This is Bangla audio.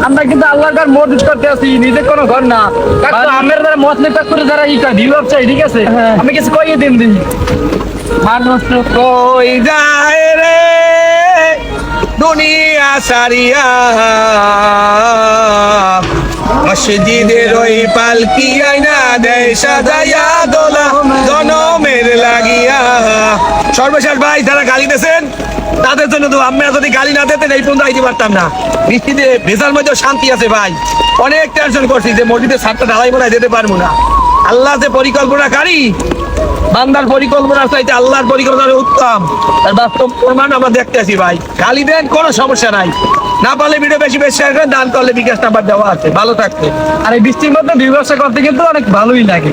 আমরা কিন্তু আল্লাহর মসজিদ করতে আছি, নিজের কোনো ঘর না। আমের দ্বারা মসজিদ করে যারা ভিউ চাই, ঠিক আছে? আমি কিছু কইয়ে দিন মানুষ কই যায় রে দুনিয়া সারিয়া, মসজিদের ওই পালকি আইনা দেয় সাজাইয়া দোলা জনমের লাগিয়া। সর্বশেষ ভাই যারা গালি দিয়েছেন তাদের জন্য তো আমরা যদি গালি না দিতেন এই পর্যন্ত আইতে পারতাম না। বৃষ্টিতে ভেজার মধ্যে শান্তি আছে ভাই, অনেক টেনশন করছি যে মসজিদের ছাদটা ঢালাই মনে যেতে পারবো না। আল্লাহ যে পরিকল্পনাকারী, বান্দার পরিকল্পনা চাইতে আল্লাহর পরিকল্পনা উত্তম, তার বাস্তব প্রমাণ আমরা দেখতে আছি ভাই। গালি দেন কোনো সমস্যা নাই, না পারলে ভিডিও বেশি শেয়ার করেন, দান করলে বিকাশ নাম্বার দেওয়া আছে। ভালো থাকবে। আর এই বৃষ্টির মধ্যে ব্যবসা করতে কিন্তু অনেক ভালোই লাগে।